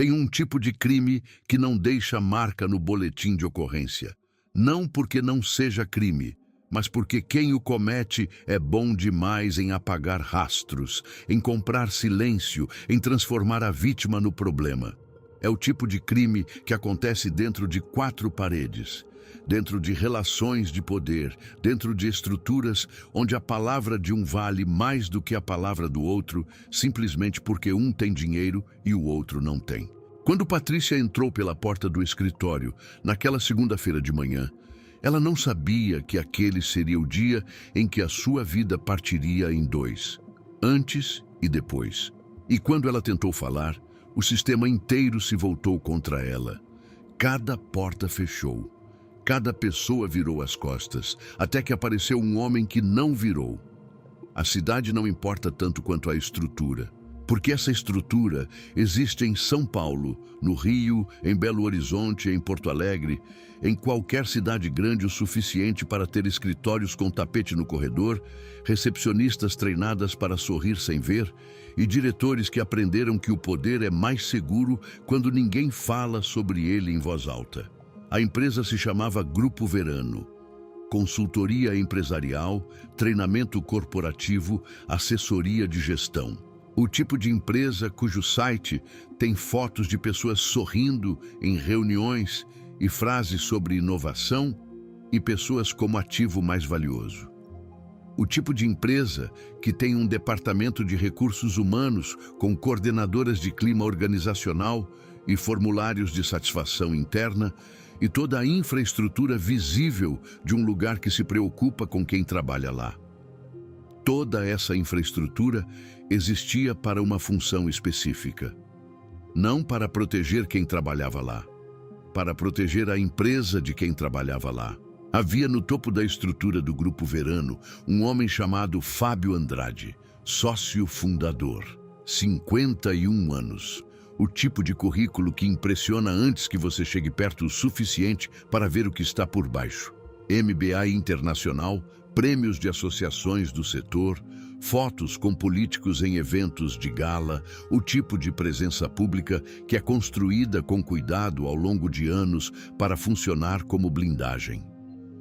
Tem um tipo de crime que não deixa marca no boletim de ocorrência. Não porque não seja crime, mas porque quem o comete é bom demais em apagar rastros, em comprar silêncio, em transformar a vítima no problema. É o tipo de crime que acontece dentro de quatro paredes, dentro de relações de poder, dentro de estruturas onde a palavra de um vale mais do que a palavra do outro, simplesmente porque um tem dinheiro e o outro não tem. Quando Patrícia entrou pela porta do escritório, naquela segunda-feira de manhã, ela não sabia que aquele seria o dia em que a sua vida partiria em dois, antes e depois. E quando ela tentou falar, o sistema inteiro se voltou contra ela. Cada porta fechou. Cada pessoa virou as costas, até que apareceu um homem que não virou. A cidade não importa tanto quanto a estrutura, porque essa estrutura existe em São Paulo, no Rio, em Belo Horizonte, em Porto Alegre, em qualquer cidade grande o suficiente para ter escritórios com tapete no corredor, recepcionistas treinadas para sorrir sem ver e diretores que aprenderam que o poder é mais seguro quando ninguém fala sobre ele em voz alta. A empresa se chamava Grupo Verano. Consultoria empresarial, treinamento corporativo, assessoria de gestão. O tipo de empresa cujo site tem fotos de pessoas sorrindo em reuniões e frases sobre inovação e pessoas como ativo mais valioso. O tipo de empresa que tem um departamento de recursos humanos com coordenadoras de clima organizacional e formulários de satisfação interna e toda a infraestrutura visível de um lugar que se preocupa com quem trabalha lá. Toda essa infraestrutura existia para uma função específica. Não para proteger quem trabalhava lá, para proteger a empresa de quem trabalhava lá. Havia no topo da estrutura do Grupo Verano um homem chamado Fábio Andrade, sócio fundador, 51 anos. O tipo de currículo que impressiona antes que você chegue perto o suficiente para ver o que está por baixo. MBA internacional, prêmios de associações do setor, fotos com políticos em eventos de gala, o tipo de presença pública que é construída com cuidado ao longo de anos para funcionar como blindagem.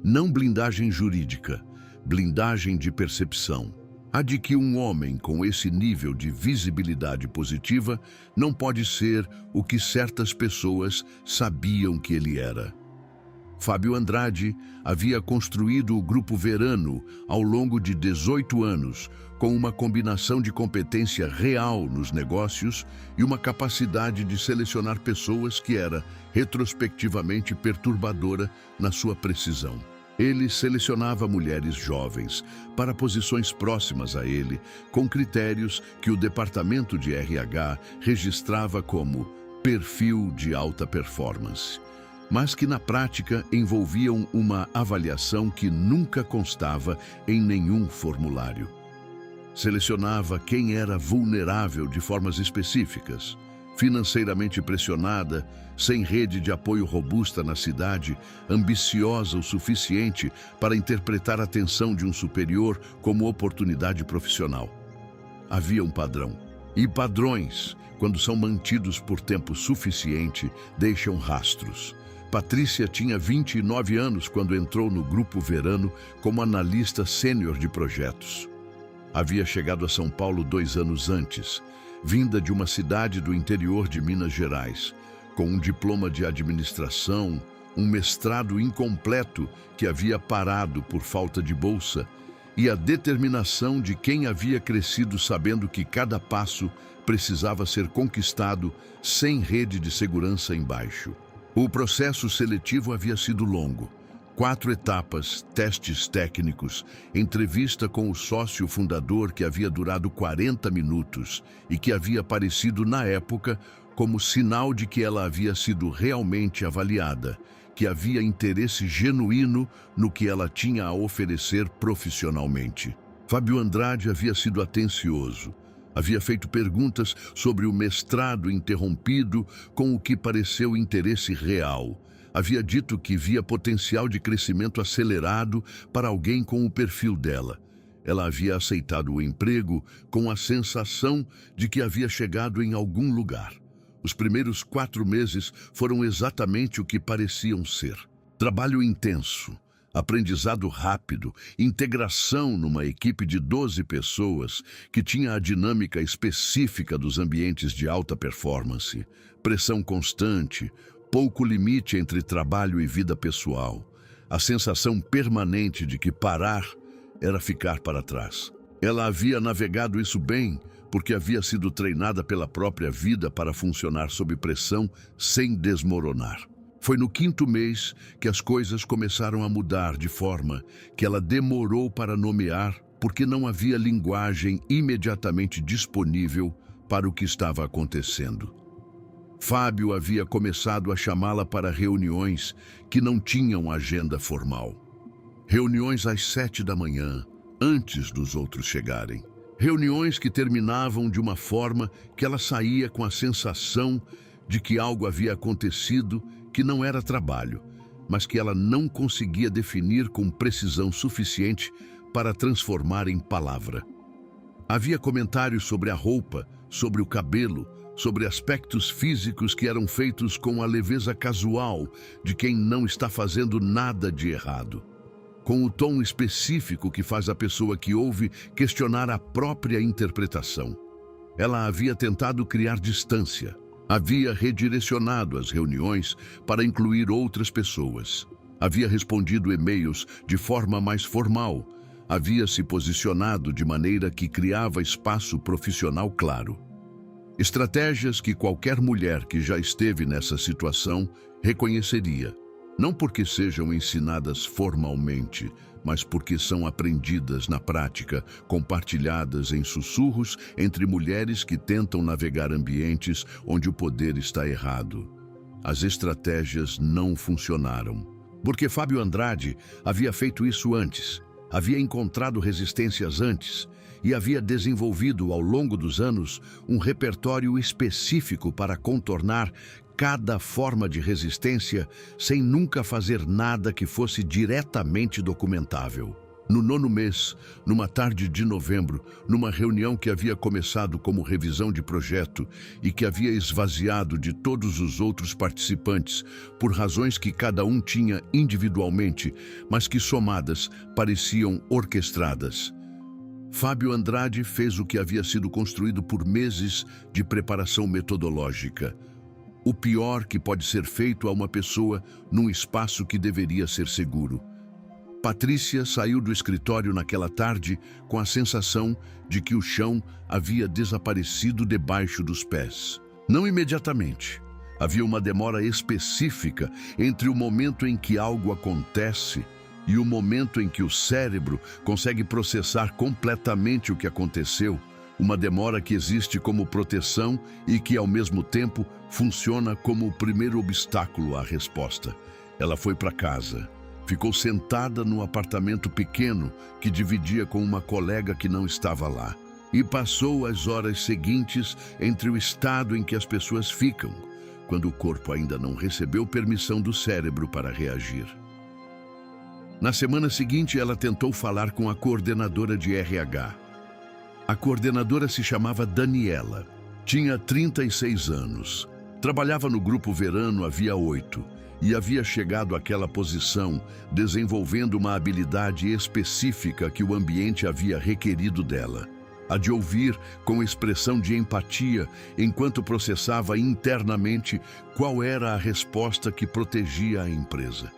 Não blindagem jurídica, blindagem de percepção. A de que um homem com esse nível de visibilidade positiva não pode ser o que certas pessoas sabiam que ele era. Fábio Andrade havia construído o Grupo Verano ao longo de 18 anos, com uma combinação de competência real nos negócios e uma capacidade de selecionar pessoas que era retrospectivamente perturbadora na sua precisão. Ele selecionava mulheres jovens para posições próximas a ele, com critérios que o departamento de RH registrava como perfil de alta performance, mas que na prática envolviam uma avaliação que nunca constava em nenhum formulário. Selecionava quem era vulnerável de formas específicas, financeiramente pressionada, sem rede de apoio robusta na cidade, ambiciosa o suficiente para interpretar a atenção de um superior como oportunidade profissional. Havia um padrão. E padrões, quando são mantidos por tempo suficiente, deixam rastros. Patrícia tinha 29 anos quando entrou no Grupo Verano como analista sênior de projetos. Havia chegado a São Paulo 2 anos antes, vinda de uma cidade do interior de Minas Gerais, com um diploma de administração, um mestrado incompleto que havia parado por falta de bolsa e a determinação de quem havia crescido sabendo que cada passo precisava ser conquistado sem rede de segurança embaixo. O processo seletivo havia sido longo. 4 etapas, testes técnicos, entrevista com o sócio fundador que havia durado 40 minutos e que havia aparecido na época como sinal de que ela havia sido realmente avaliada, que havia interesse genuíno no que ela tinha a oferecer profissionalmente. Fábio Andrade havia sido atencioso. Havia feito perguntas sobre o mestrado interrompido com o que pareceu interesse real. Havia dito que via potencial de crescimento acelerado para alguém com o perfil dela. Ela havia aceitado o emprego com a sensação de que havia chegado em algum lugar. Os primeiros 4 meses foram exatamente o que pareciam ser. Trabalho intenso, aprendizado rápido, integração numa equipe de 12 pessoas que tinha a dinâmica específica dos ambientes de alta performance, pressão constante, pouco limite entre trabalho e vida pessoal, a sensação permanente de que parar era ficar para trás. Ela havia navegado isso bem, porque havia sido treinada pela própria vida para funcionar sob pressão sem desmoronar. Foi no 5º mês que as coisas começaram a mudar de forma que ela demorou para nomear, porque não havia linguagem imediatamente disponível para o que estava acontecendo. Fábio havia começado a chamá-la para reuniões que não tinham agenda formal. Reuniões às 7 da manhã, antes dos outros chegarem. Reuniões que terminavam de uma forma que ela saía com a sensação de que algo havia acontecido que não era trabalho, mas que ela não conseguia definir com precisão suficiente para transformar em palavra. Havia comentários sobre a roupa, sobre o cabelo, sobre aspectos físicos que eram feitos com a leveza casual de quem não está fazendo nada de errado, com o tom específico que faz a pessoa que ouve questionar a própria interpretação. Ela havia tentado criar distância, havia redirecionado as reuniões para incluir outras pessoas, havia respondido e-mails de forma mais formal, havia se posicionado de maneira que criava espaço profissional claro. Estratégias que qualquer mulher que já esteve nessa situação reconheceria, não porque sejam ensinadas formalmente, mas porque são aprendidas na prática, compartilhadas em sussurros entre mulheres que tentam navegar ambientes onde o poder está errado. As estratégias não funcionaram, porque Fábio Andrade havia feito isso antes, havia encontrado resistências antes, e havia desenvolvido ao longo dos anos um repertório específico para contornar cada forma de resistência sem nunca fazer nada que fosse diretamente documentável. No 9º mês, numa tarde de novembro, numa reunião que havia começado como revisão de projeto e que havia esvaziado de todos os outros participantes por razões que cada um tinha individualmente, mas que somadas pareciam orquestradas, Fábio Andrade fez o que havia sido construído por meses de preparação metodológica. O pior que pode ser feito a uma pessoa num espaço que deveria ser seguro. Patrícia saiu do escritório naquela tarde com a sensação de que o chão havia desaparecido debaixo dos pés. Não imediatamente. Havia uma demora específica entre o momento em que algo acontece e o momento em que o cérebro consegue processar completamente o que aconteceu, uma demora que existe como proteção e que, ao mesmo tempo, funciona como o primeiro obstáculo à resposta. Ela foi para casa. Ficou sentada no apartamento pequeno que dividia com uma colega que não estava lá. E passou as horas seguintes entre o estado em que as pessoas ficam, quando o corpo ainda não recebeu permissão do cérebro para reagir. Na semana seguinte, ela tentou falar com a coordenadora de RH. A coordenadora se chamava Daniela. Tinha 36 anos. Trabalhava no Grupo Verano havia 8 e havia chegado àquela posição desenvolvendo uma habilidade específica que o ambiente havia requerido dela. A de ouvir com expressão de empatia enquanto processava internamente qual era a resposta que protegia a empresa.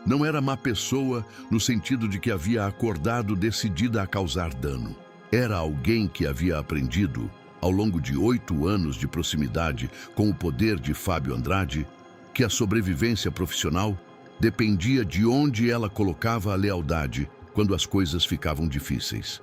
Não era má pessoa no sentido de que havia acordado decidida a causar dano. Era alguém que havia aprendido, ao longo de 8 anos de proximidade com o poder de Fábio Andrade, que a sobrevivência profissional dependia de onde ela colocava a lealdade quando as coisas ficavam difíceis.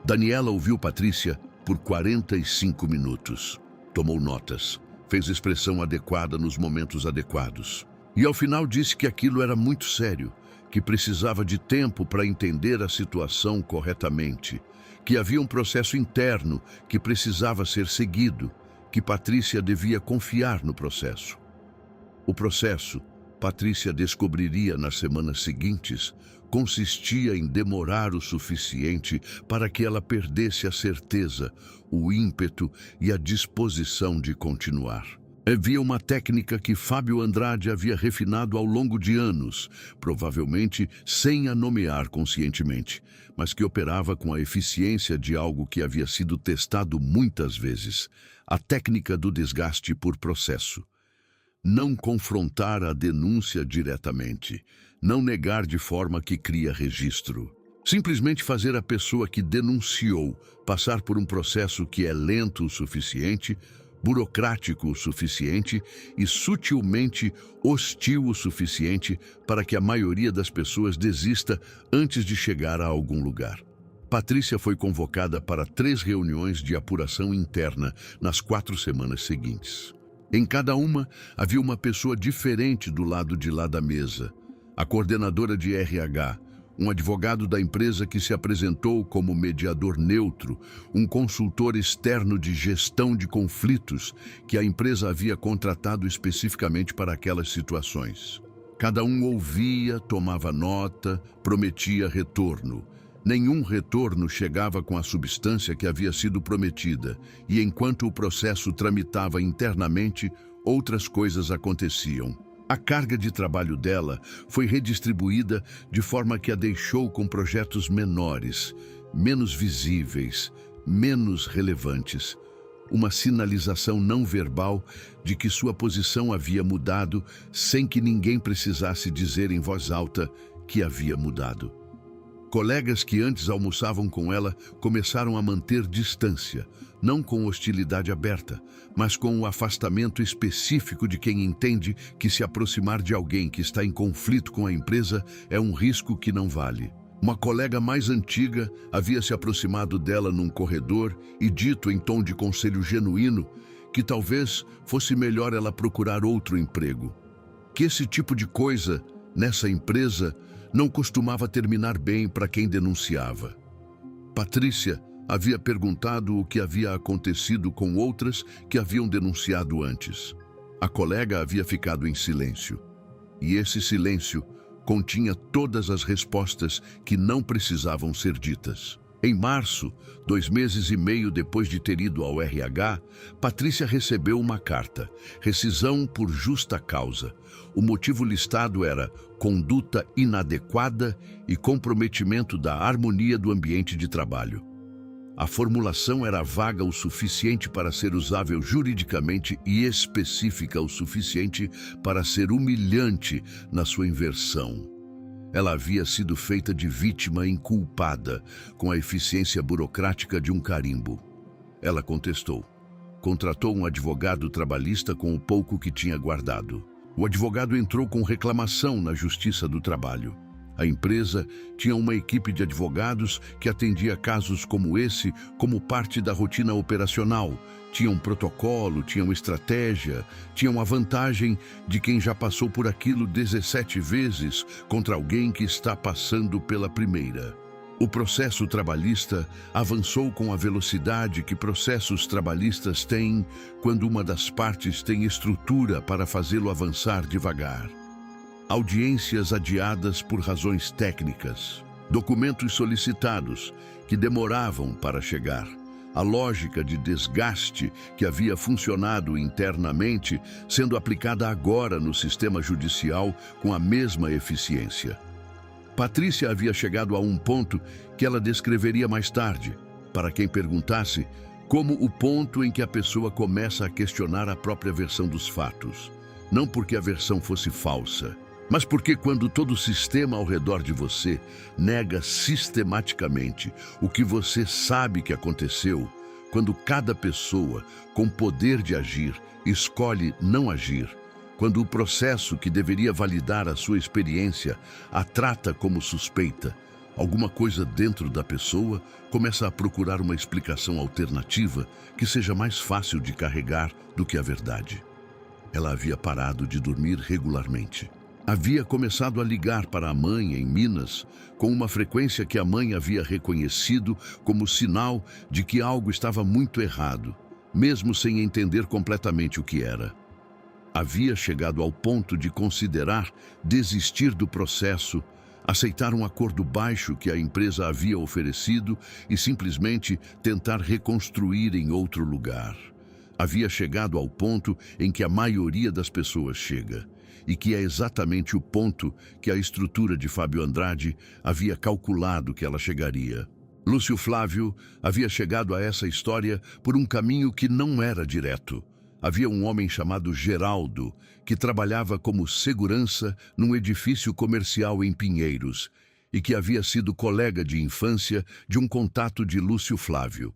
Daniela ouviu Patrícia por 45 minutos. Tomou notas, fez expressão adequada nos momentos adequados. E ao final disse que aquilo era muito sério, que precisava de tempo para entender a situação corretamente, que havia um processo interno que precisava ser seguido, que Patrícia devia confiar no processo. O processo, Patrícia descobriria nas semanas seguintes, consistia em demorar o suficiente para que ela perdesse a certeza, o ímpeto e a disposição de continuar. Havia uma técnica que Fábio Andrade havia refinado ao longo de anos, provavelmente sem a nomear conscientemente, mas que operava com a eficiência de algo que havia sido testado muitas vezes: a técnica do desgaste por processo. Não confrontar a denúncia diretamente, não negar de forma que cria registro. Simplesmente fazer a pessoa que denunciou passar por um processo que é lento o suficiente, burocrático o suficiente e sutilmente hostil o suficiente para que a maioria das pessoas desista antes de chegar a algum lugar. Patrícia foi convocada para 3 reuniões de apuração interna nas 4 semanas seguintes. Em cada uma, havia uma pessoa diferente do lado de lá da mesa. A coordenadora de RH, um advogado da empresa que se apresentou como mediador neutro, um consultor externo de gestão de conflitos que a empresa havia contratado especificamente para aquelas situações. Cada um ouvia, tomava nota, prometia retorno. Nenhum retorno chegava com a substância que havia sido prometida, e enquanto o processo tramitava internamente, outras coisas aconteciam. A carga de trabalho dela foi redistribuída de forma que a deixou com projetos menores, menos visíveis, menos relevantes. Uma sinalização não verbal de que sua posição havia mudado sem que ninguém precisasse dizer em voz alta que havia mudado. Colegas que antes almoçavam com ela começaram a manter distância, não com hostilidade aberta, mas com o afastamento específico de quem entende que se aproximar de alguém que está em conflito com a empresa é um risco que não vale. Uma colega mais antiga havia se aproximado dela num corredor e dito em tom de conselho genuíno que talvez fosse melhor ela procurar outro emprego. Que esse tipo de coisa, nessa empresa, não costumava terminar bem para quem denunciava. Patrícia havia perguntado o que havia acontecido com outras que haviam denunciado antes. A colega havia ficado em silêncio. E esse silêncio continha todas as respostas que não precisavam ser ditas. Em março, 2 meses e meio depois de ter ido ao RH, Patrícia recebeu uma carta: rescisão por justa causa. O motivo listado era conduta inadequada e comprometimento da harmonia do ambiente de trabalho. A formulação era vaga o suficiente para ser usável juridicamente e específica o suficiente para ser humilhante na sua inversão. Ela havia sido feita de vítima inculpada, com a eficiência burocrática de um carimbo. Ela contestou. Contratou um advogado trabalhista com o pouco que tinha guardado. O advogado entrou com reclamação na Justiça do Trabalho. A empresa tinha uma equipe de advogados que atendia casos como esse como parte da rotina operacional. Tinham protocolo, tinham estratégia, tinham a vantagem de quem já passou por aquilo 17 vezes contra alguém que está passando pela primeira. O processo trabalhista avançou com a velocidade que processos trabalhistas têm quando uma das partes tem estrutura para fazê-lo avançar devagar. Audiências adiadas por razões técnicas, documentos solicitados que demoravam para chegar. A lógica de desgaste que havia funcionado internamente sendo aplicada agora no sistema judicial com a mesma eficiência. Patrícia havia chegado a um ponto que ela descreveria mais tarde, para quem perguntasse, como o ponto em que a pessoa começa a questionar a própria versão dos fatos. Não porque a versão fosse falsa, mas porque quando todo o sistema ao redor de você nega sistematicamente o que você sabe que aconteceu, quando cada pessoa com poder de agir escolhe não agir, quando o processo que deveria validar a sua experiência a trata como suspeita, alguma coisa dentro da pessoa começa a procurar uma explicação alternativa que seja mais fácil de carregar do que a verdade. Ela havia parado de dormir regularmente. Havia começado a ligar para a mãe em Minas com uma frequência que a mãe havia reconhecido como sinal de que algo estava muito errado, mesmo sem entender completamente o que era. Havia chegado ao ponto de considerar desistir do processo, aceitar um acordo baixo que a empresa havia oferecido e simplesmente tentar reconstruir em outro lugar. Havia chegado ao ponto em que a maioria das pessoas chega, e que é exatamente o ponto que a estrutura de Fábio Andrade havia calculado que ela chegaria. Lúcio Flávio havia chegado a essa história por um caminho que não era direto. Havia um homem chamado Geraldo, que trabalhava como segurança num edifício comercial em Pinheiros, e que havia sido colega de infância de um contato de Lúcio Flávio.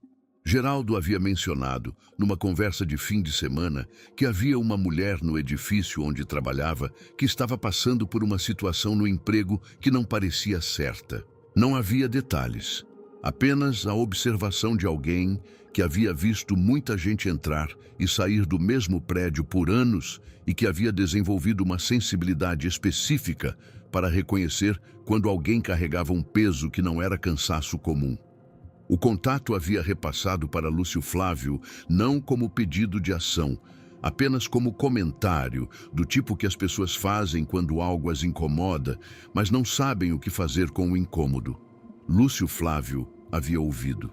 Geraldo havia mencionado, numa conversa de fim de semana, que havia uma mulher no edifício onde trabalhava que estava passando por uma situação no emprego que não parecia certa. Não havia detalhes, apenas a observação de alguém que havia visto muita gente entrar e sair do mesmo prédio por anos e que havia desenvolvido uma sensibilidade específica para reconhecer quando alguém carregava um peso que não era cansaço comum. O contato havia repassado para Lúcio Flávio não como pedido de ação, apenas como comentário, do tipo que as pessoas fazem quando algo as incomoda, mas não sabem o que fazer com o incômodo. Lúcio Flávio havia ouvido.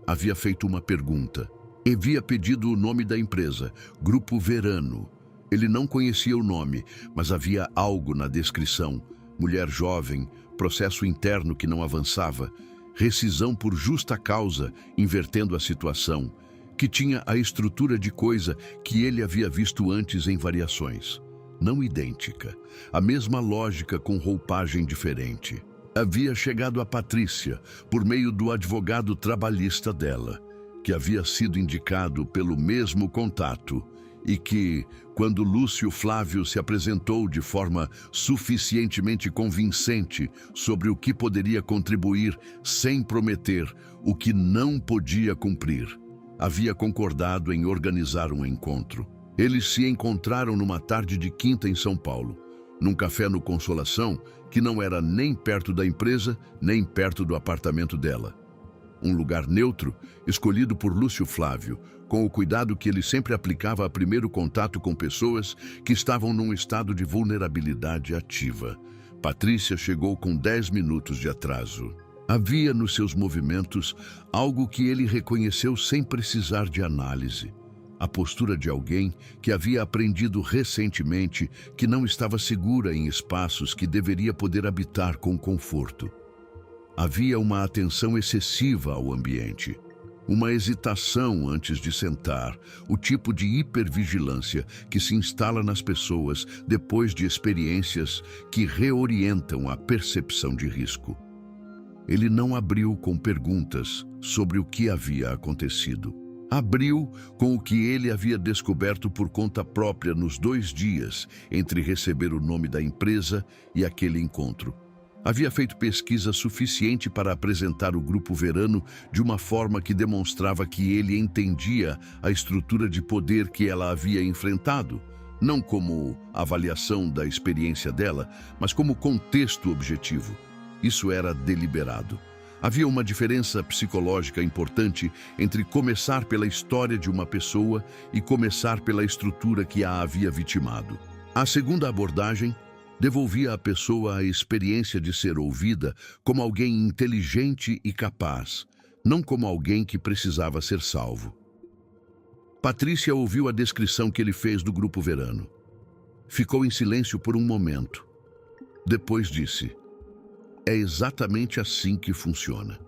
Havia feito uma pergunta. Havia pedido o nome da empresa, Grupo Verano. Ele não conhecia o nome, mas havia algo na descrição. Mulher jovem, processo interno que não avançava, rescisão por justa causa, invertendo a situação, que tinha a estrutura de coisa que ele havia visto antes em variações. Não idêntica, a mesma lógica com roupagem diferente. Havia chegado a Patrícia por meio do advogado trabalhista dela, que havia sido indicado pelo mesmo contato e que, quando Lúcio Flávio se apresentou de forma suficientemente convincente sobre o que poderia contribuir sem prometer o que não podia cumprir, havia concordado em organizar um encontro. Eles se encontraram numa tarde de quinta em São Paulo, num café no Consolação, que não era nem perto da empresa, nem perto do apartamento dela. Um lugar neutro, escolhido por Lúcio Flávio, com o cuidado que ele sempre aplicava a primeiro contato com pessoas que estavam num estado de vulnerabilidade ativa. Patrícia chegou com 10 minutos de atraso. Havia nos seus movimentos algo que ele reconheceu sem precisar de análise. A postura de alguém que havia aprendido recentemente que não estava segura em espaços que deveria poder habitar com conforto. Havia uma atenção excessiva ao ambiente, uma hesitação antes de sentar, o tipo de hipervigilância que se instala nas pessoas depois de experiências que reorientam a percepção de risco. Ele não abriu com perguntas sobre o que havia acontecido. Abriu com o que ele havia descoberto por conta própria nos 2 dias entre receber o nome da empresa e aquele encontro. Havia feito pesquisa suficiente para apresentar o Grupo Verano de uma forma que demonstrava que ele entendia a estrutura de poder que ela havia enfrentado, não como avaliação da experiência dela, mas como contexto objetivo. Isso era deliberado. Havia uma diferença psicológica importante entre começar pela história de uma pessoa e começar pela estrutura que a havia vitimado. A segunda abordagem devolvia à pessoa a experiência de ser ouvida como alguém inteligente e capaz, não como alguém que precisava ser salvo. Patrícia ouviu a descrição que ele fez do Grupo Verano. Ficou em silêncio por um momento. Depois disse: "É exatamente assim que funciona."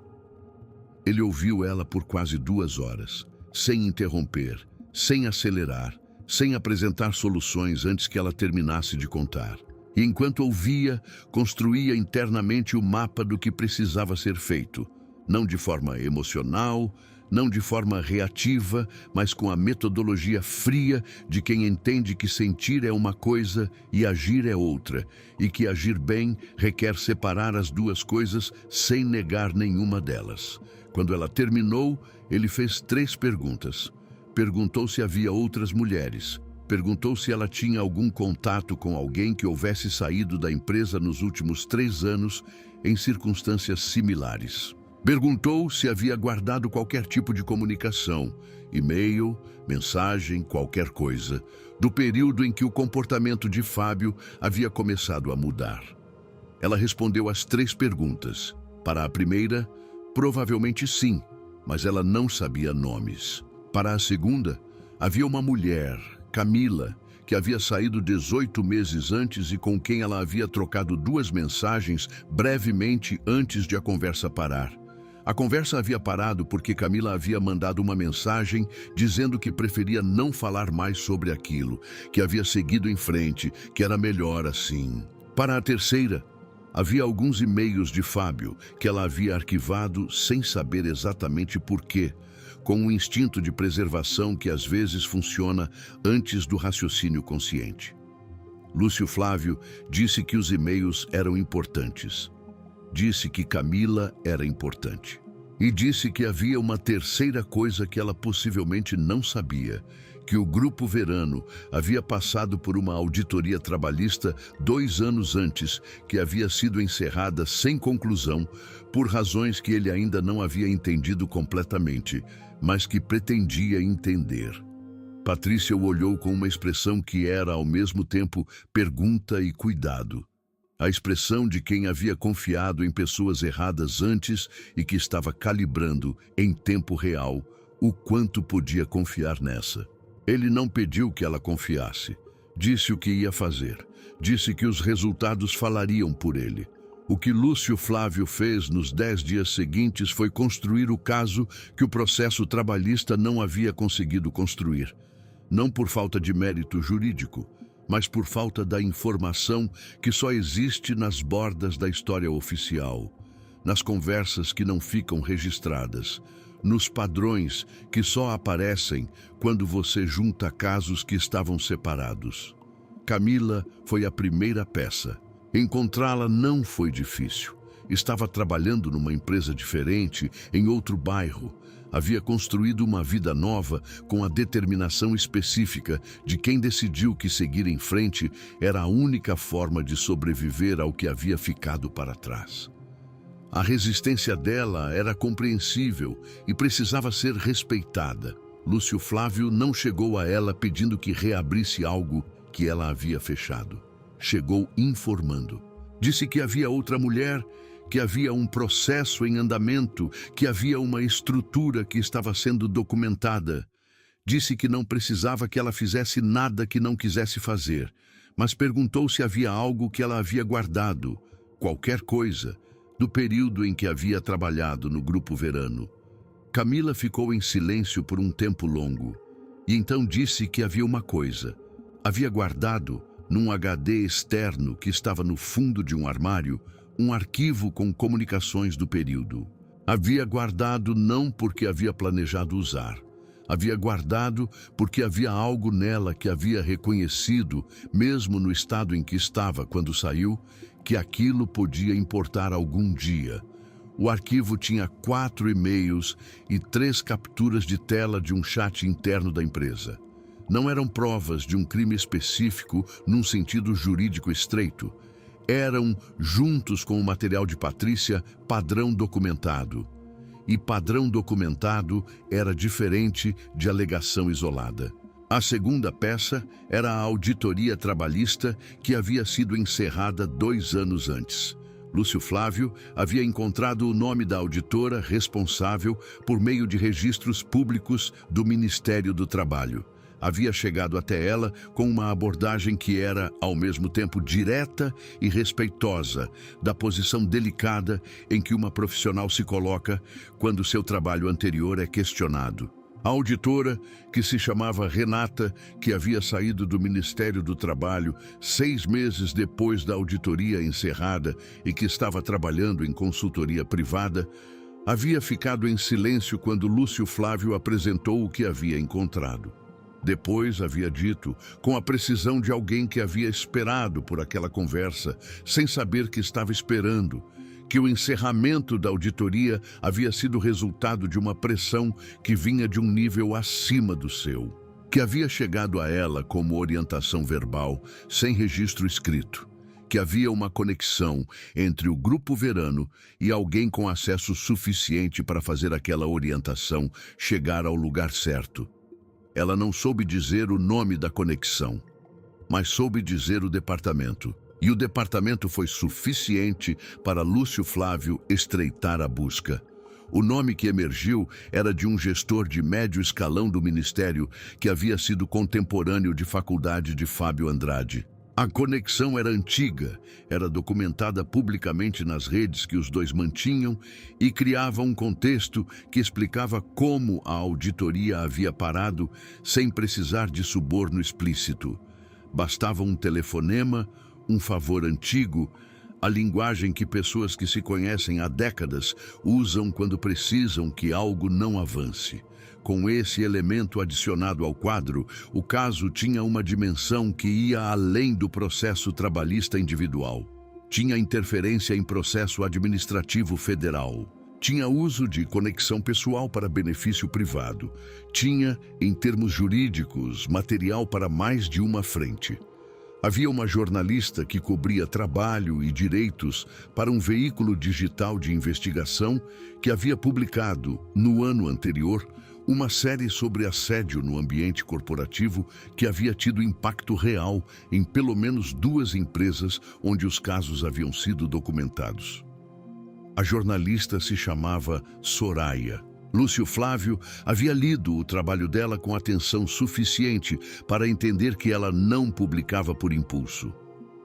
Ele ouviu ela por quase 2 horas, sem interromper, sem acelerar, sem apresentar soluções antes que ela terminasse de contar. E enquanto ouvia, construía internamente o mapa do que precisava ser feito, não de forma emocional, não de forma reativa, mas com a metodologia fria de quem entende que sentir é uma coisa e agir é outra, e que agir bem requer separar as 2 coisas sem negar nenhuma delas. Quando ela terminou, ele fez 3 perguntas. Perguntou se havia outras mulheres. Perguntou se ela tinha algum contato com alguém que houvesse saído da empresa nos últimos 3 anos em circunstâncias similares. Perguntou se havia guardado qualquer tipo de comunicação, e-mail, mensagem, qualquer coisa, do período em que o comportamento de Fábio havia começado a mudar. Ela respondeu às 3 perguntas. Para a primeira, provavelmente sim, mas ela não sabia nomes. Para a segunda, Havia uma mulher, Camila, que havia saído 18 meses antes e com quem ela havia trocado 2 mensagens brevemente antes de a conversa parar. A conversa havia parado porque Camila havia mandado uma mensagem dizendo que preferia não falar mais sobre aquilo, que havia seguido em frente, que era melhor assim. Para a terceira, havia alguns e-mails de Fábio que ela havia arquivado sem saber exatamente por quê, com um instinto de preservação que às vezes funciona antes do raciocínio consciente. Lúcio Flávio disse que os e-mails eram importantes. Disse que Camila era importante. E disse que havia uma terceira coisa que ela possivelmente não sabia, que o Grupo Verano havia passado por uma auditoria trabalhista 2 anos antes, que havia sido encerrada sem conclusão, por razões que ele ainda não havia entendido completamente, mas que pretendia entender. Patrícia o olhou com uma expressão que era, ao mesmo tempo, pergunta e cuidado. A expressão de quem havia confiado em pessoas erradas antes e que estava calibrando, em tempo real, o quanto podia confiar nessa. Ele não pediu que ela confiasse. Disse o que ia fazer. Disse que os resultados falariam por ele. O que Lúcio Flávio fez nos 10 dias seguintes foi construir o caso que o processo trabalhista não havia conseguido construir. Não por falta de mérito jurídico, mas por falta da informação que só existe nas bordas da história oficial, nas conversas que não ficam registradas, nos padrões que só aparecem quando você junta casos que estavam separados. Camila foi a primeira peça. Encontrá-la não foi difícil. Estava trabalhando numa empresa diferente, em outro bairro. Havia construído uma vida nova com a determinação específica de quem decidiu que seguir em frente era a única forma de sobreviver ao que havia ficado para trás. A resistência dela era compreensível e precisava ser respeitada. Lúcio Flávio não chegou a ela pedindo que reabrisse algo que ela havia fechado. Chegou informando. Disse que havia outra mulher, que havia um processo em andamento, que havia uma estrutura que estava sendo documentada. Disse que não precisava que ela fizesse nada que não quisesse fazer, mas perguntou se havia algo que ela havia guardado, qualquer coisa, do período em que havia trabalhado no Grupo Verano. Camila ficou em silêncio por um tempo longo, e então disse que havia uma coisa. Havia guardado, num HD externo que estava no fundo de um armário, um arquivo com comunicações do período. Havia guardado não porque havia planejado usar. Havia guardado porque havia algo nela que havia reconhecido, mesmo no estado em que estava quando saiu, que aquilo podia importar algum dia. O arquivo tinha 4 e-mails e 3 capturas de tela de um chat interno da empresa. Não eram provas de um crime específico num sentido jurídico estreito. Eram, juntos com o material de Patrícia, padrão documentado. E padrão documentado era diferente de alegação isolada. A segunda peça era a auditoria trabalhista que havia sido encerrada 2 anos antes. Lúcio Flávio havia encontrado o nome da auditora responsável por meio de registros públicos do Ministério do Trabalho. Havia chegado até ela com uma abordagem que era, ao mesmo tempo, direta e respeitosa da posição delicada em que uma profissional se coloca quando seu trabalho anterior é questionado. A auditora, que se chamava Renata, que havia saído do Ministério do Trabalho 6 meses depois da auditoria encerrada e que estava trabalhando em consultoria privada, havia ficado em silêncio quando Lúcio Flávio apresentou o que havia encontrado. Depois havia dito, com a precisão de alguém que havia esperado por aquela conversa, sem saber que estava esperando, que o encerramento da auditoria havia sido resultado de uma pressão que vinha de um nível acima do seu, que havia chegado a ela como orientação verbal, sem registro escrito, que havia uma conexão entre o Grupo Verano e alguém com acesso suficiente para fazer aquela orientação chegar ao lugar certo. Ela não soube dizer o nome da conexão, mas soube dizer o departamento. E o departamento foi suficiente para Lúcio Flávio estreitar a busca. O nome que emergiu era de um gestor de médio escalão do ministério que havia sido contemporâneo de faculdade de Fábio Andrade. A conexão era antiga, era documentada publicamente nas redes que os dois mantinham e criava um contexto que explicava como a auditoria havia parado sem precisar de suborno explícito. Bastava um telefonema, um favor antigo, a linguagem que pessoas que se conhecem há décadas usam quando precisam que algo não avance. Com esse elemento adicionado ao quadro, o caso tinha uma dimensão que ia além do processo trabalhista individual. Tinha interferência em processo administrativo federal. Tinha uso de conexão pessoal para benefício privado. Tinha, em termos jurídicos, material para mais de uma frente. Havia uma jornalista que cobria trabalho e direitos para um veículo digital de investigação que havia publicado, no ano anterior, uma série sobre assédio no ambiente corporativo que havia tido impacto real em pelo menos 2 empresas onde os casos haviam sido documentados. A jornalista se chamava Soraya. Lúcio Flávio havia lido o trabalho dela com atenção suficiente para entender que ela não publicava por impulso.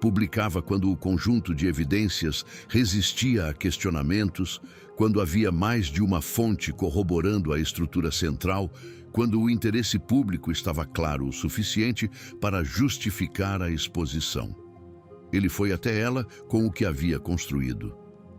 Publicava quando o conjunto de evidências resistia a questionamentos, quando havia mais de uma fonte corroborando a estrutura central, quando o interesse público estava claro o suficiente para justificar a exposição. Ele foi até ela com o que havia construído,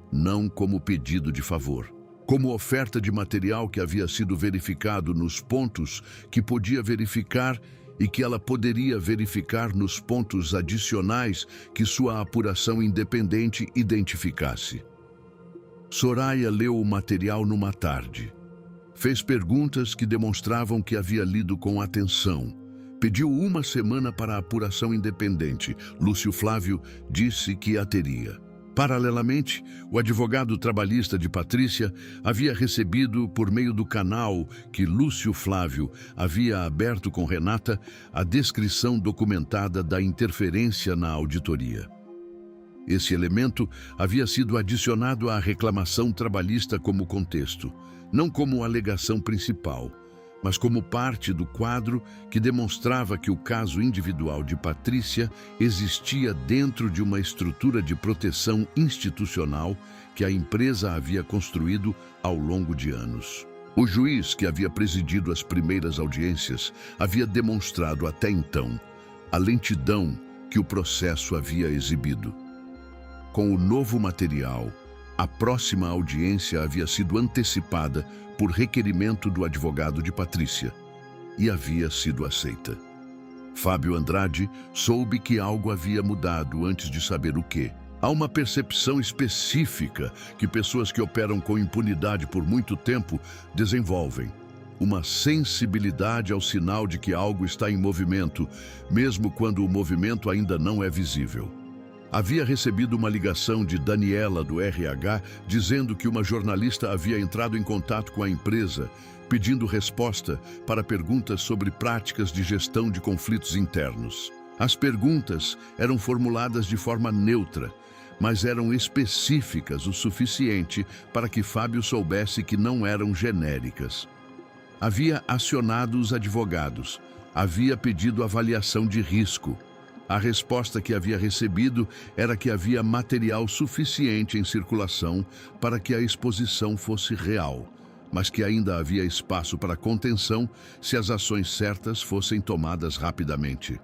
não como pedido de favor, como oferta de material que havia sido verificado nos pontos que podia verificar e que ela poderia verificar nos pontos adicionais que sua apuração independente identificasse. Soraya leu o material numa tarde. Fez perguntas que demonstravam que havia lido com atenção. Pediu 1 semana para a apuração independente. Lúcio Flávio disse que a teria. Paralelamente, o advogado trabalhista de Patrícia havia recebido, por meio do canal que Lúcio Flávio havia aberto com Renata, a descrição documentada da interferência na auditoria. Esse elemento havia sido adicionado à reclamação trabalhista como contexto, não como alegação principal, mas como parte do quadro que demonstrava que o caso individual de Patrícia existia dentro de uma estrutura de proteção institucional que a empresa havia construído ao longo de anos. O juiz que havia presidido as primeiras audiências havia demonstrado até então a lentidão que o processo havia exibido. Com o novo material, a próxima audiência havia sido antecipada por requerimento do advogado de Patrícia e havia sido aceita. Fábio Andrade soube que algo havia mudado antes de saber o quê. Há uma percepção específica que pessoas que operam com impunidade por muito tempo desenvolvem. Uma sensibilidade ao sinal de que algo está em movimento, mesmo quando o movimento ainda não é visível. Havia recebido uma ligação de Daniela do RH dizendo que uma jornalista havia entrado em contato com a empresa pedindo resposta para perguntas sobre práticas de gestão de conflitos internos. As perguntas eram formuladas de forma neutra, mas eram específicas o suficiente para que Fábio soubesse que não eram genéricas. Havia acionado os advogados, havia pedido avaliação de risco. A resposta que havia recebido era que havia material suficiente em circulação para que a exposição fosse real, mas que ainda havia espaço para contenção se as ações certas fossem tomadas rapidamente.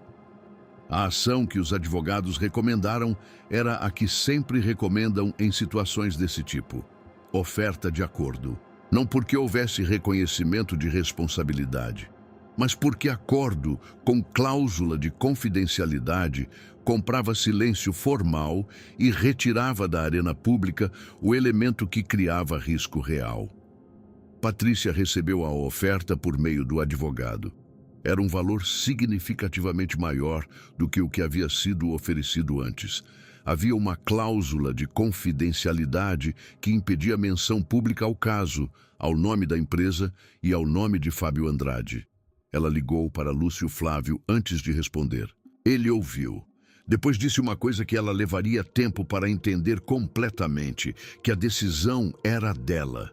A ação que os advogados recomendaram era a que sempre recomendam em situações desse tipo: oferta de acordo. Não porque houvesse reconhecimento de responsabilidade, mas porque acordo com cláusula de confidencialidade comprava silêncio formal e retirava da arena pública o elemento que criava risco real. Patrícia recebeu a oferta por meio do advogado. Era um valor significativamente maior do que o que havia sido oferecido antes. Havia uma cláusula de confidencialidade que impedia menção pública ao caso, ao nome da empresa e ao nome de Fábio Andrade. Ela ligou para Lúcio Flávio antes de responder. Ele ouviu. Depois disse uma coisa que ela levaria tempo para entender completamente, que a decisão era dela.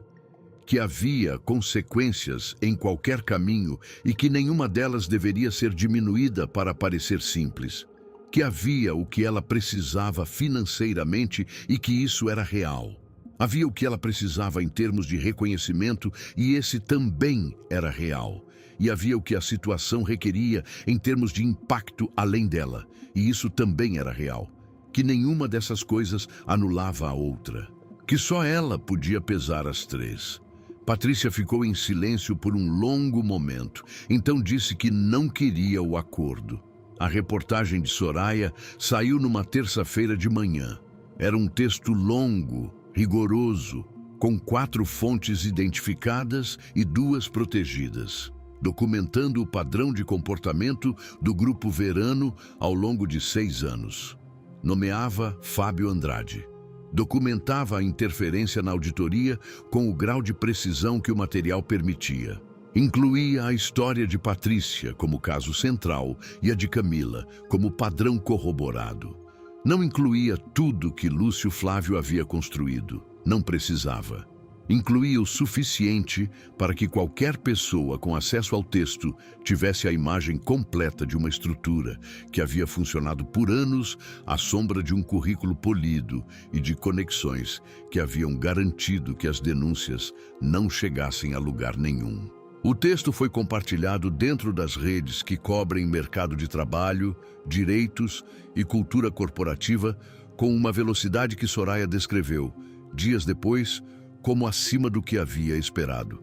que havia consequências em qualquer caminho e que nenhuma delas deveria ser diminuída para parecer simples. Que havia o que ela precisava financeiramente e que isso era real. Havia o que ela precisava em termos de reconhecimento e esse também era real. E havia o que a situação requeria em termos de impacto além dela, e isso também era real. Que nenhuma dessas coisas anulava a outra. Que só ela podia pesar as três. Patrícia ficou em silêncio por um longo momento, então disse que não queria o acordo. A reportagem de Soraya saiu numa terça-feira de manhã. Era um texto longo, rigoroso, com 4 fontes identificadas e 2 protegidas, documentando o padrão de comportamento do Grupo Verano ao longo de 6 anos. Nomeava Fábio Andrade. Documentava a interferência na auditoria com o grau de precisão que o material permitia. Incluía a história de Patrícia como caso central e a de Camila como padrão corroborado. Não incluía tudo que Lúcio Flávio havia construído. Não precisava. Incluía o suficiente para que qualquer pessoa com acesso ao texto tivesse a imagem completa de uma estrutura que havia funcionado por anos à sombra de um currículo polido e de conexões que haviam garantido que as denúncias não chegassem a lugar nenhum. O texto foi compartilhado dentro das redes que cobrem mercado de trabalho, direitos e cultura corporativa com uma velocidade que Soraya descreveu, dias depois, como acima do que havia esperado.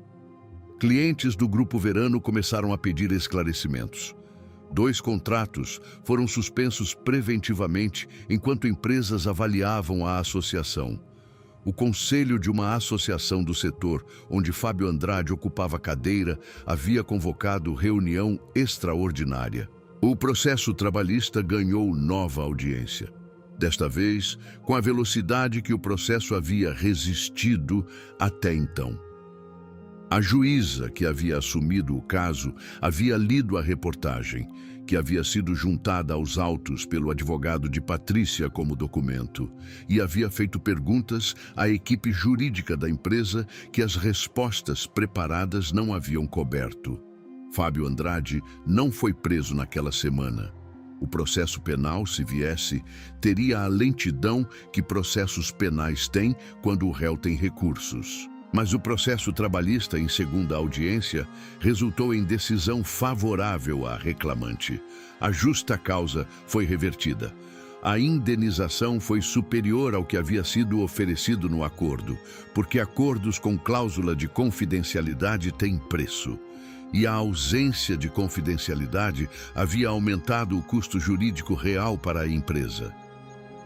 Clientes do Grupo Verano começaram a pedir esclarecimentos. 2 contratos foram suspensos preventivamente enquanto empresas avaliavam a associação. O conselho de uma associação do setor, onde Fábio Andrade ocupava cadeira, havia convocado reunião extraordinária. O processo trabalhista ganhou nova audiência. Desta vez, com a velocidade que o processo havia resistido até então. A juíza que havia assumido o caso havia lido a reportagem, que havia sido juntada aos autos pelo advogado de Patrícia como documento, e havia feito perguntas à equipe jurídica da empresa que as respostas preparadas não haviam coberto. Fábio Andrade não foi preso naquela semana. O processo penal, se viesse, teria a lentidão que processos penais têm quando o réu tem recursos. Mas o processo trabalhista em segunda audiência resultou em decisão favorável à reclamante. A justa causa foi revertida. A indenização foi superior ao que havia sido oferecido no acordo, porque acordos com cláusula de confidencialidade têm preço. E a ausência de confidencialidade havia aumentado o custo jurídico real para a empresa.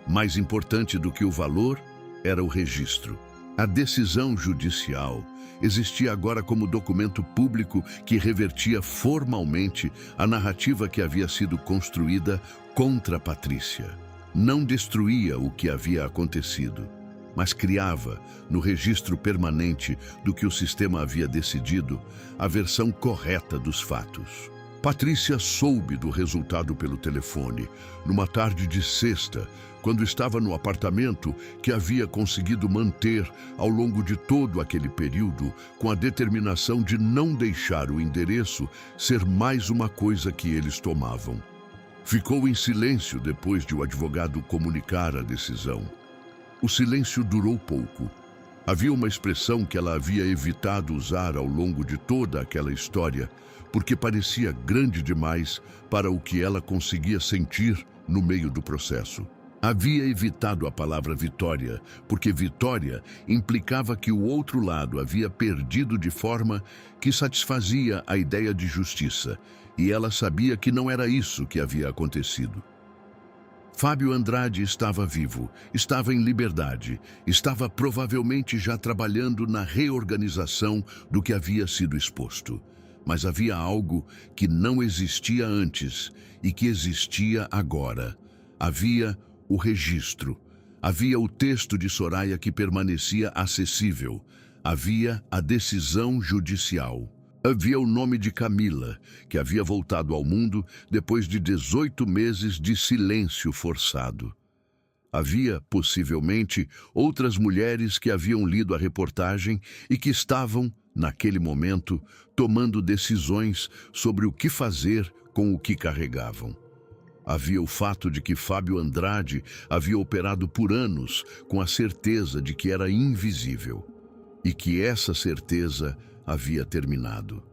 Mais importante do que o valor era o registro. A decisão judicial existia agora como documento público que revertia formalmente a narrativa que havia sido construída contra Patrícia. Não destruía o que havia acontecido, mas criava, no registro permanente do que o sistema havia decidido, a versão correta dos fatos. Patrícia soube do resultado pelo telefone, numa tarde de sexta, quando estava no apartamento que havia conseguido manter ao longo de todo aquele período, com a determinação de não deixar o endereço ser mais uma coisa que eles tomavam. Ficou em silêncio depois de o advogado comunicar a decisão. O silêncio durou pouco. Havia uma expressão que ela havia evitado usar ao longo de toda aquela história, porque parecia grande demais para o que ela conseguia sentir no meio do processo. Havia evitado a palavra vitória, porque vitória implicava que o outro lado havia perdido de forma que satisfazia a ideia de justiça, e ela sabia que não era isso que havia acontecido. Fábio Andrade estava vivo, estava em liberdade, estava provavelmente já trabalhando na reorganização do que havia sido exposto. Mas havia algo que não existia antes e que existia agora. Havia o registro. Havia o texto de Soraya que permanecia acessível. Havia a decisão judicial. Havia o nome de Camila, que havia voltado ao mundo depois de 18 meses de silêncio forçado. Havia, possivelmente, outras mulheres que haviam lido a reportagem e que estavam, naquele momento, tomando decisões sobre o que fazer com o que carregavam. Havia o fato de que Fábio Andrade havia operado por anos com a certeza de que era invisível e que essa certeza havia terminado.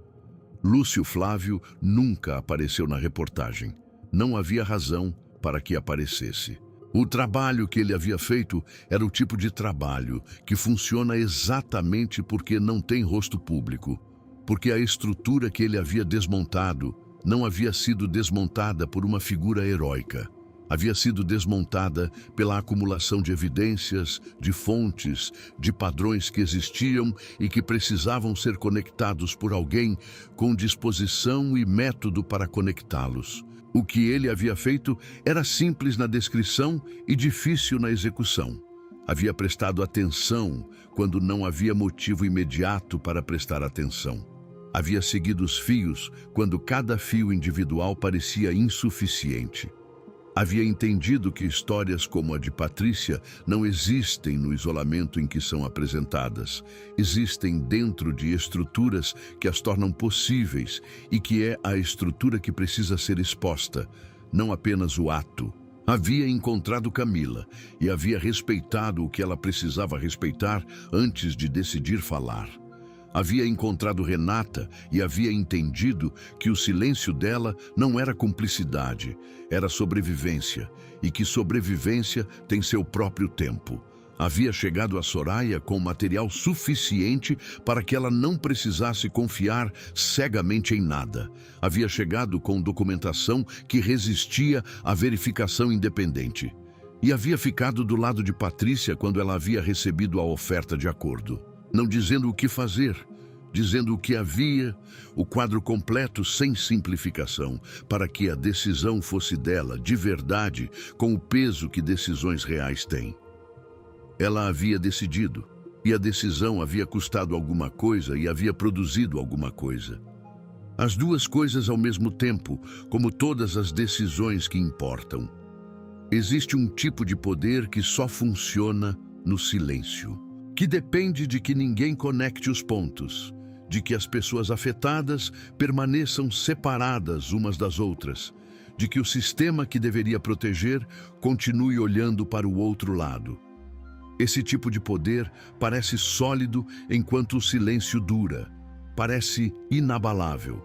Lúcio Flávio nunca apareceu na reportagem. Não havia razão para que aparecesse. O trabalho que ele havia feito era o tipo de trabalho que funciona exatamente porque não tem rosto público, porque a estrutura que ele havia desmontado não havia sido desmontada por uma figura heróica. Havia sido desmontada pela acumulação de evidências, de fontes, de padrões que existiam e que precisavam ser conectados por alguém com disposição e método para conectá-los. O que ele havia feito era simples na descrição e difícil na execução. Havia prestado atenção quando não havia motivo imediato para prestar atenção. Havia seguido os fios quando cada fio individual parecia insuficiente. Havia entendido que histórias como a de Patrícia não existem no isolamento em que são apresentadas. Existem dentro de estruturas que as tornam possíveis e que é a estrutura que precisa ser exposta, não apenas o ato. Havia encontrado Camila e havia respeitado o que ela precisava respeitar antes de decidir falar. Havia encontrado Renata e havia entendido que o silêncio dela não era cumplicidade, era sobrevivência, e que sobrevivência tem seu próprio tempo. Havia chegado a Soraya com material suficiente para que ela não precisasse confiar cegamente em nada. Havia chegado com documentação que resistia à verificação independente. E havia ficado do lado de Patrícia quando ela havia recebido a oferta de acordo. Não dizendo o que fazer, dizendo o que havia, o quadro completo sem simplificação, para que a decisão fosse dela, de verdade, com o peso que decisões reais têm. Ela havia decidido, e a decisão havia custado alguma coisa e havia produzido alguma coisa. As duas coisas ao mesmo tempo, como todas as decisões que importam. Existe um tipo de poder que só funciona no silêncio, que depende de que ninguém conecte os pontos, de que as pessoas afetadas permaneçam separadas umas das outras, de que o sistema que deveria proteger continue olhando para o outro lado. Esse tipo de poder parece sólido enquanto o silêncio dura, parece inabalável,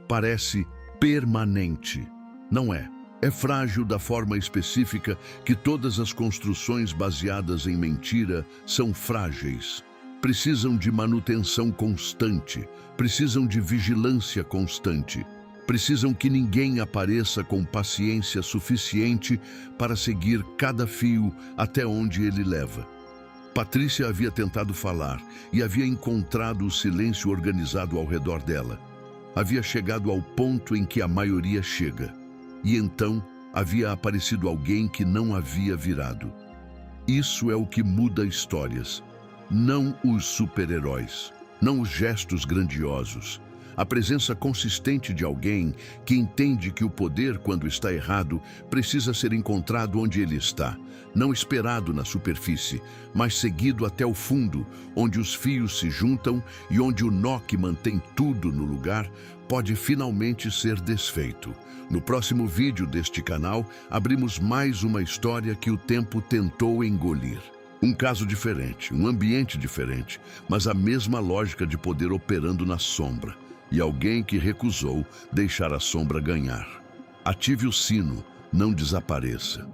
parece permanente. Não é. É frágil da forma específica que todas as construções baseadas em mentira são frágeis. Precisam de manutenção constante, precisam de vigilância constante, precisam que ninguém apareça com paciência suficiente para seguir cada fio até onde ele leva. Patrícia havia tentado falar e havia encontrado o silêncio organizado ao redor dela. Havia chegado ao ponto em que a maioria chega. E então havia aparecido alguém que não havia virado. Isso é o que muda histórias. Não os super-heróis, não os gestos grandiosos. A presença consistente de alguém que entende que o poder, quando está errado, precisa ser encontrado onde ele está, não esperado na superfície, mas seguido até o fundo, onde os fios se juntam e onde o nó que mantém tudo no lugar pode finalmente ser desfeito. No próximo vídeo deste canal, abrimos mais uma história que o tempo tentou engolir. Um caso diferente, um ambiente diferente, mas a mesma lógica de poder operando na sombra. E alguém que recusou deixar a sombra ganhar. Ative o sino, não desapareça.